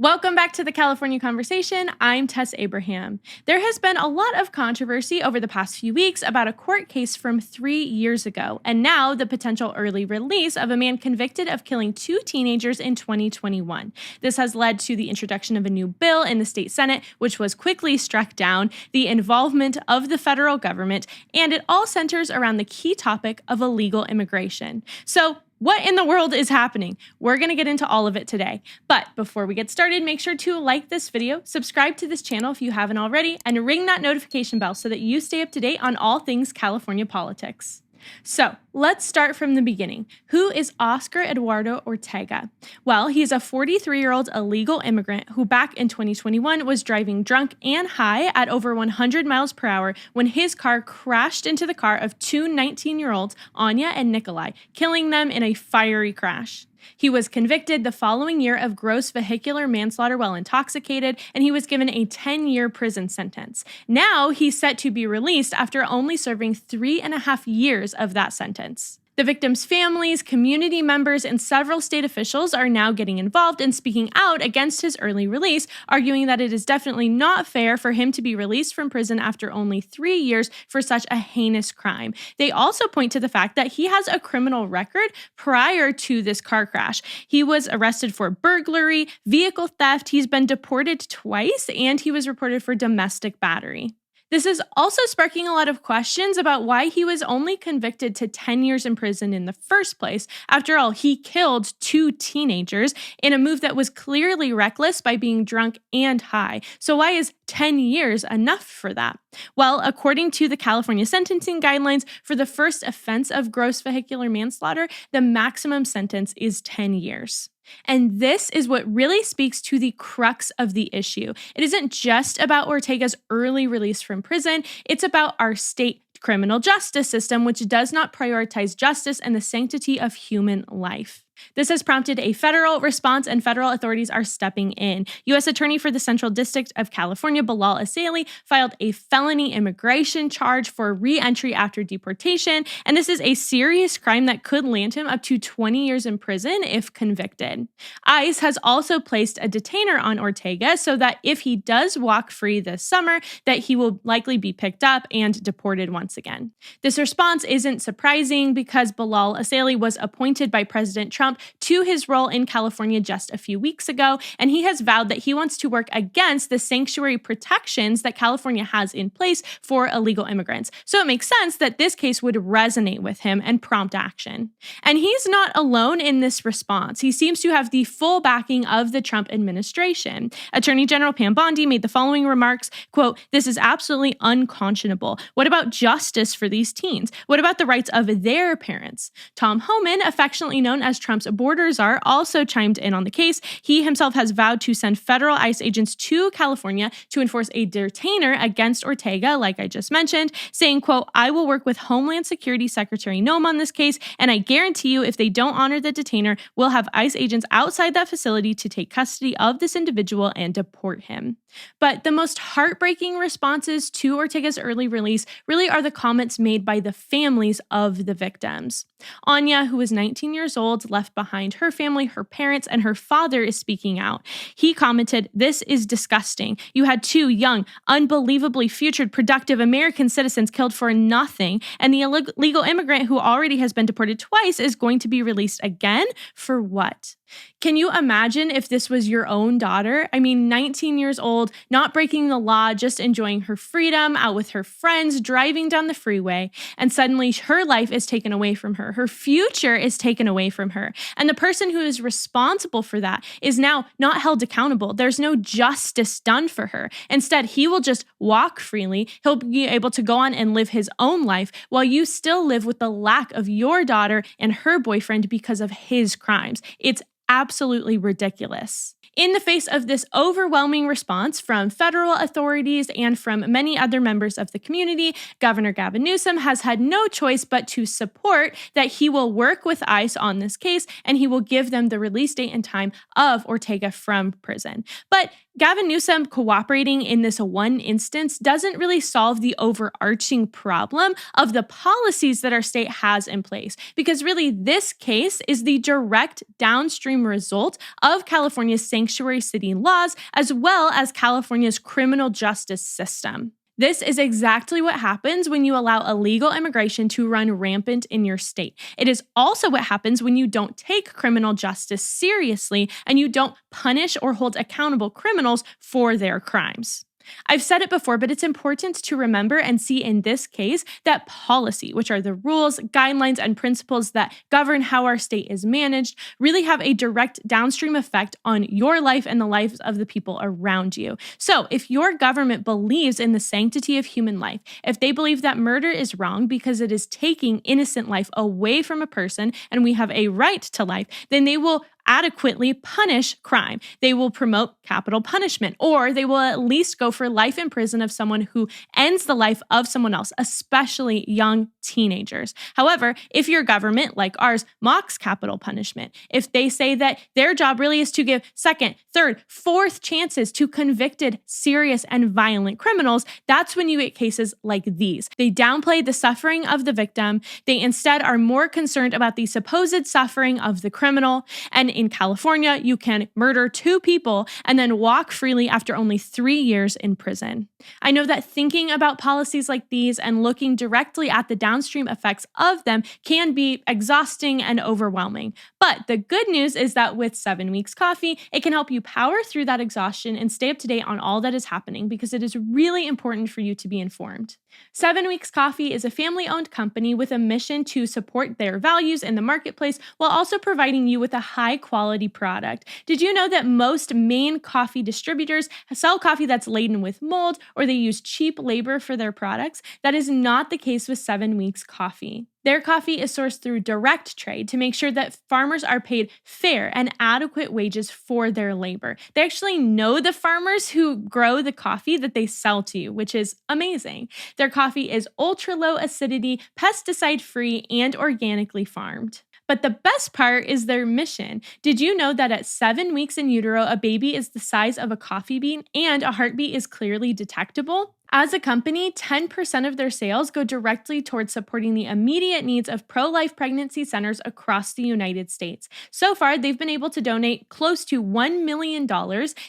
Welcome back to the California Conversation. I'm Tess Abraham. There has been a lot of controversy over the past few weeks about a court case from 3 years ago, and now the potential early release of a man convicted of killing 2 teenagers in 2021. This has led to the introduction of a new bill in the state Senate, which was quickly struck down, the involvement of the federal government, and it all centers around the key topic of illegal immigration. So, what in the world is happening? We're going to get into all of it today. But before we get started, make sure to like this video, subscribe to this channel if you haven't already, and ring that notification bell so that you stay up to date on all things California politics. So let's start from the beginning. Who is Oscar Eduardo Ortega? Well, he's a 43-year-old illegal immigrant who back in 2021 was driving drunk and high at over 100 miles per hour when his car crashed into the car of 2 19-year-olds, Anya and Nikolai, killing them in a fiery crash. He was convicted the following year of gross vehicular manslaughter while intoxicated, and he was given a 10-year prison sentence. Now he's set to be released after only serving 3.5 years of that sentence. The victims' families, community members, and several state officials are now getting involved and speaking out against his early release, arguing that it is definitely not fair for him to be released from prison after only 3 years for such a heinous crime. They also point to the fact that he has a criminal record prior to this car crash. He was arrested for burglary, vehicle theft, he's been deported twice, and he was reported for domestic battery. This is also sparking a lot of questions about why he was only convicted to 10 years in prison in the first place. After all, he killed 2 teenagers in a move that was clearly reckless by being drunk and high. So why is 10 years enough for that? Well, according to the California sentencing guidelines, for the first offense of gross vehicular manslaughter, the maximum sentence is 10 years. And this is what really speaks to the crux of the issue. It isn't just about Ortega's early release from prison, it's about our state criminal justice system, which does not prioritize justice and the sanctity of human life. This has prompted a federal response, and federal authorities are stepping in. U.S. Attorney for the Central District of California, Bilal Assaili, filed a felony immigration charge for re-entry after deportation, and this is a serious crime that could land him up to 20 years in prison if convicted. ICE has also placed a detainer on Ortega so that if he does walk free this summer, that he will likely be picked up and deported once again. This response isn't surprising because Bilal Assaili was appointed by President Trump to his role in California just a few weeks ago, and he has vowed that he wants to work against the sanctuary protections that California has in place for illegal immigrants. So it makes sense that this case would resonate with him and prompt action. And he's not alone in this response. He seems to have the full backing of the Trump administration. Attorney General Pam Bondi made the following remarks, quote, "This is absolutely unconscionable. What about justice for these teens? What about the rights of their parents?" Tom Homan, affectionately known as Trump's border czar, also chimed in on the case. He himself has vowed to send federal ICE agents to California to enforce a detainer against Ortega, like I just mentioned, saying, quote, "I will work with Homeland Security Secretary Noem on this case, and I guarantee you if they don't honor the detainer, we'll have ICE agents outside that facility to take custody of this individual and deport him." But the most heartbreaking responses to Ortega's early release really are the comments made by the families of the victims. Anya, who was 19 years old, left behind her family, her parents, and her father is speaking out. He commented, "This is disgusting. You had 2 young, unbelievably future, productive American citizens killed for nothing, and the illegal immigrant who already has been deported twice is going to be released again? For what?" Can you imagine if this was your own daughter? I mean, 19 years old, not breaking the law, just enjoying her freedom, out with her friends, driving down the freeway, and suddenly her life is taken away from her. Her future is taken away from her. And the person who is responsible for that is now not held accountable. There's no justice done for her. Instead, he will just walk freely. He'll be able to go on and live his own life while you still live with the lack of your daughter and her boyfriend because of his crimes. It's absolutely ridiculous. In the face of this overwhelming response from federal authorities and from many other members of the community, Governor Gavin Newsom has had no choice but to support that he will work with ICE on this case and he will give them the release date and time of Ortega from prison. But Gavin Newsom cooperating in this one instance doesn't really solve the overarching problem of the policies that our state has in place, because really this case is the direct downstream result of California's sanctuary city laws, as well as California's criminal justice system. This is exactly what happens when you allow illegal immigration to run rampant in your state. It is also what happens when you don't take criminal justice seriously and you don't punish or hold accountable criminals for their crimes. I've said it before, but it's important to remember and see in this case that policy, which are the rules, guidelines, and principles that govern how our state is managed, really have a direct downstream effect on your life and the lives of the people around you. So if your government believes in the sanctity of human life, if they believe that murder is wrong because it is taking innocent life away from a person and we have a right to life, then they will adequately punish crime. They will promote capital punishment, or they will at least go for life in prison of someone who ends the life of someone else, especially young teenagers. However, if your government, like ours, mocks capital punishment, if they say that their job really is to give second, third, fourth chances to convicted, serious, and violent criminals, that's when you get cases like these. They downplay the suffering of the victim. They instead are more concerned about the supposed suffering of the criminal. And in California, you can murder 2 people and then walk freely after only 3 years in prison. I know that thinking about policies like these and looking directly at the downstream effects of them can be exhausting and overwhelming. But the good news is that with 7 Weeks Coffee, it can help you power through that exhaustion and stay up to date on all that is happening because it is really important for you to be informed. 7 Weeks Coffee is a family-owned company with a mission to support their values in the marketplace while also providing you with a high-quality product. Did you know that most main coffee distributors sell coffee that's laden with mold or they use cheap labor for their products? That is not the case with 7 Weeks Coffee. Their coffee is sourced through direct trade to make sure that farmers are paid fair and adequate wages for their labor. They actually know the farmers who grow the coffee that they sell to you, which is amazing. Their coffee is ultra low acidity, pesticide free, and organically farmed. But the best part is their mission. Did you know that at 7 weeks in utero, a baby is the size of a coffee bean and a heartbeat is clearly detectable? As a company, 10% of their sales go directly towards supporting the immediate needs of pro-life pregnancy centers across the United States. So far, they've been able to donate close to $1 million.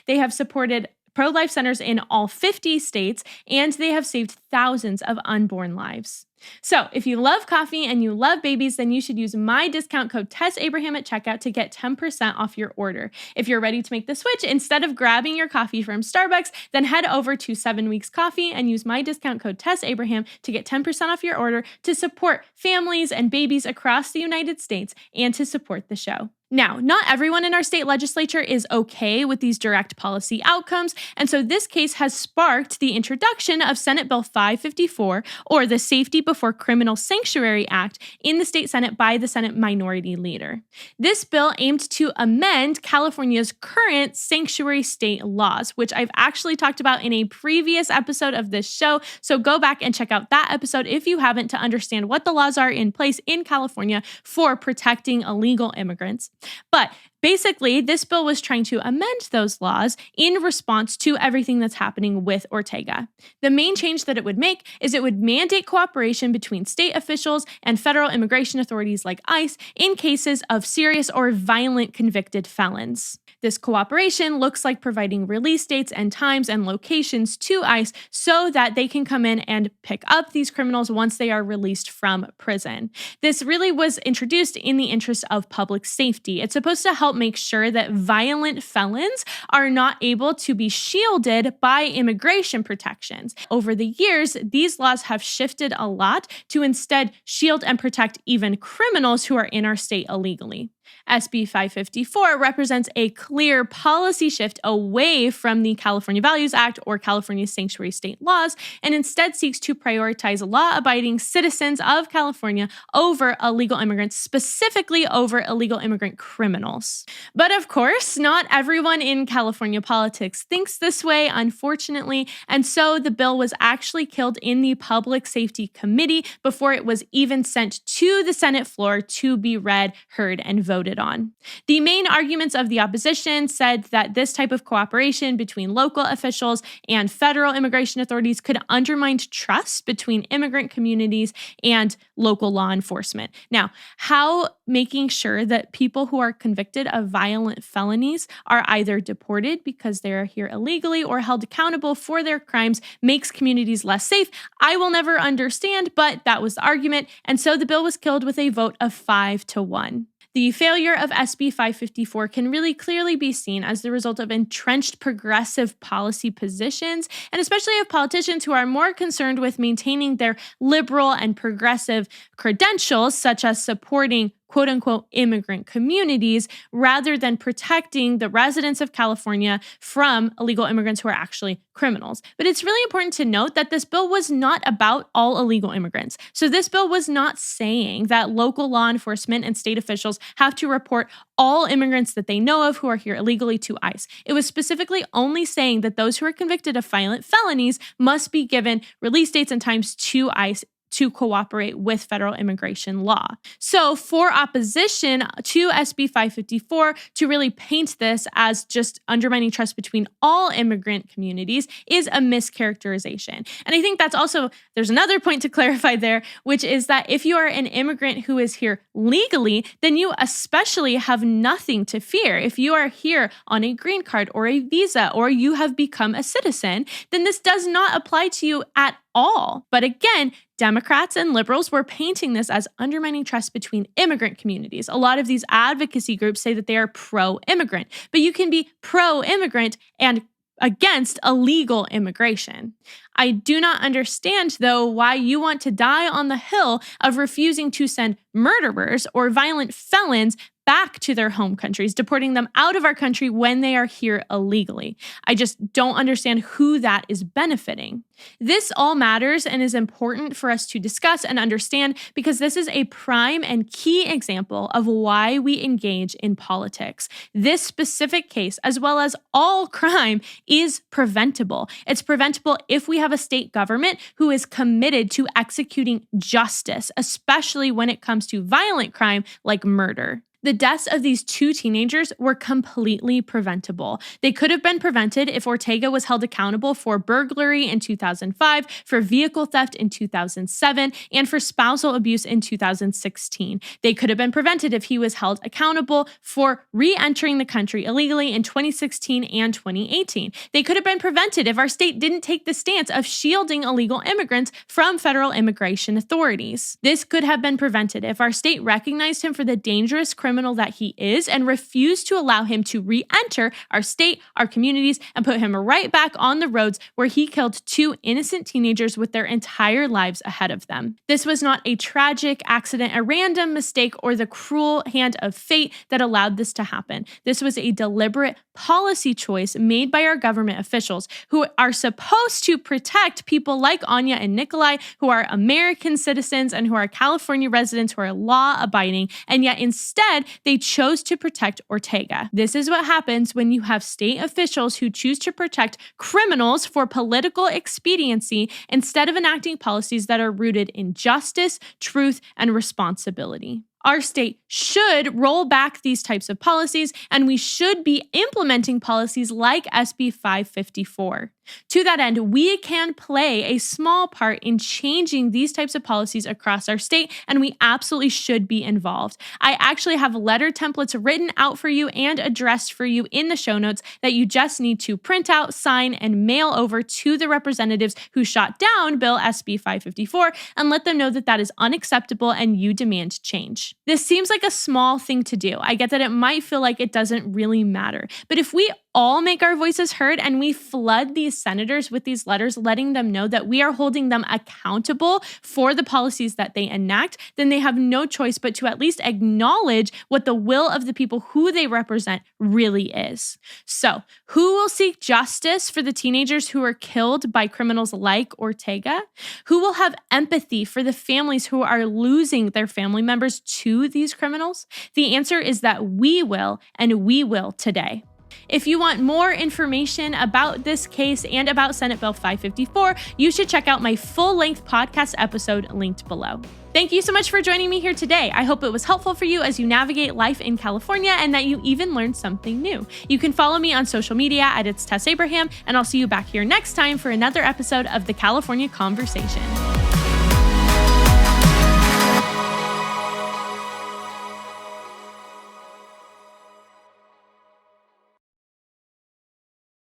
They have supported pro-life centers in all 50 states, and they have saved thousands of unborn lives. So if you love coffee and you love babies, then you should use my discount code TESSABRAHAM at checkout to get 10% off your order. If you're ready to make the switch, instead of grabbing your coffee from Starbucks, then head over to 7 Weeks Coffee and use my discount code TESSABRAHAM to get 10% off your order to support families and babies across the United States and to support the show. Now, not everyone in our state legislature is okay with these direct policy outcomes, and so this case has sparked the introduction of Senate Bill 554, or the Safety Before Criminal Sanctuary Act, in the state Senate by the Senate Minority Leader. This bill aimed to amend California's current sanctuary state laws, which I've actually talked about in a previous episode of this show, so go back and check out that episode if you haven't to understand what the laws are in place in California for protecting illegal immigrants. But basically, this bill was trying to amend those laws in response to everything that's happening with Ortega. The main change that it would make is it would mandate cooperation between state officials and federal immigration authorities like ICE in cases of serious or violent convicted felons. This cooperation looks like providing release dates and times and locations to ICE so that they can come in and pick up these criminals once they are released from prison. This really was introduced in the interest of public safety. It's supposed to help make sure that violent felons are not able to be shielded by immigration protections. Over the years, these laws have shifted a lot to instead shield and protect even criminals who are in our state illegally. SB 554 represents a clear policy shift away from the California Values Act or California sanctuary state laws and instead seeks to prioritize law-abiding citizens of California over illegal immigrants, specifically over illegal immigrant criminals. But of course, not everyone in California politics thinks this way, unfortunately, and so the bill was actually killed in the Public Safety Committee before it was even sent to the Senate floor to be read, heard, and voted voted on. The main arguments of the opposition said that this type of cooperation between local officials and federal immigration authorities could undermine trust between immigrant communities and local law enforcement. Now, how making sure that people who are convicted of violent felonies are either deported because they are here illegally or held accountable for their crimes makes communities less safe, I will never understand, but that was the argument, and so the bill was killed with a vote of 5-1. The failure of SB 554 can really clearly be seen as the result of entrenched progressive policy positions, and especially of politicians who are more concerned with maintaining their liberal and progressive credentials, such as supporting quote-unquote immigrant communities, rather than protecting the residents of California from illegal immigrants who are actually criminals. But it's really important to note that this bill was not about all illegal immigrants. So this bill was not saying that local law enforcement and state officials have to report all immigrants that they know of who are here illegally to ICE. It was specifically only saying that those who are convicted of violent felonies must be given release dates and times to ICE to cooperate with federal immigration law. So for opposition to SB 554 to really paint this as just undermining trust between all immigrant communities is a mischaracterization. And I think that's also, there's another point to clarify there, which is that if you are an immigrant who is here legally, then you especially have nothing to fear. If you are here on a green card or a visa, or you have become a citizen, then this does not apply to you at all. But again, Democrats and liberals were painting this as undermining trust between immigrant communities. A lot of these advocacy groups say that they are pro-immigrant, but you can be pro-immigrant and against illegal immigration. I do not understand, though, why you want to die on the hill of refusing to send murderers or violent felons back to their home countries, deporting them out of our country when they are here illegally. I just don't understand who that is benefiting. This all matters and is important for us to discuss and understand because this is a prime and key example of why we engage in politics. This specific case, as well as all crime, is preventable. It's preventable if we have a state government who is committed to executing justice, especially when it comes to violent crime like murder. The deaths of these two teenagers were completely preventable. They could have been prevented if Ortega was held accountable for burglary in 2005, for vehicle theft in 2007, and for spousal abuse in 2016. They could have been prevented if he was held accountable for re-entering the country illegally in 2016 and 2018. They could have been prevented if our state didn't take the stance of shielding illegal immigrants from federal immigration authorities. This could have been prevented if our state recognized him for the dangerous criminal that he is and refused to allow him to re-enter our state, our communities, and put him right back on the roads where he killed two innocent teenagers with their entire lives ahead of them. This was not a tragic accident, a random mistake, or the cruel hand of fate that allowed this to happen. This was a deliberate policy choice made by our government officials who are supposed to protect people like Anya and Nikolai, who are American citizens and who are California residents who are law-abiding, and yet instead they chose to protect Ortega. This is what happens when you have state officials who choose to protect criminals for political expediency instead of enacting policies that are rooted in justice, truth, and responsibility. Our state should roll back these types of policies, and we should be implementing policies like SB 554. To that end, we can play a small part in changing these types of policies across our state, and we absolutely should be involved. I actually have letter templates written out for you and addressed for you in the show notes that you just need to print out, sign, and mail over to the representatives who shot down Bill SB 554 and let them know that that is unacceptable and you demand change. This seems like a small thing to do. I get that it might feel like it doesn't really matter, but if we all make our voices heard and we flood these senators with these letters letting them know that we are holding them accountable for the policies that they enact, then they have no choice but to at least acknowledge what the will of the people who they represent really is. So, who will seek justice for the teenagers who were killed by criminals like Ortega? Who will have empathy for the families who are losing their family members to these criminals? The answer is that we will, and we will today. If you want more information about this case and about Senate Bill 554, you should check out my full-length podcast episode linked below. Thank you so much for joining me here today. I hope it was helpful for you as you navigate life in California and that you even learned something new. You can follow me on social media at It's Tess Abraham, and I'll see you back here next time for another episode of the California Conversation.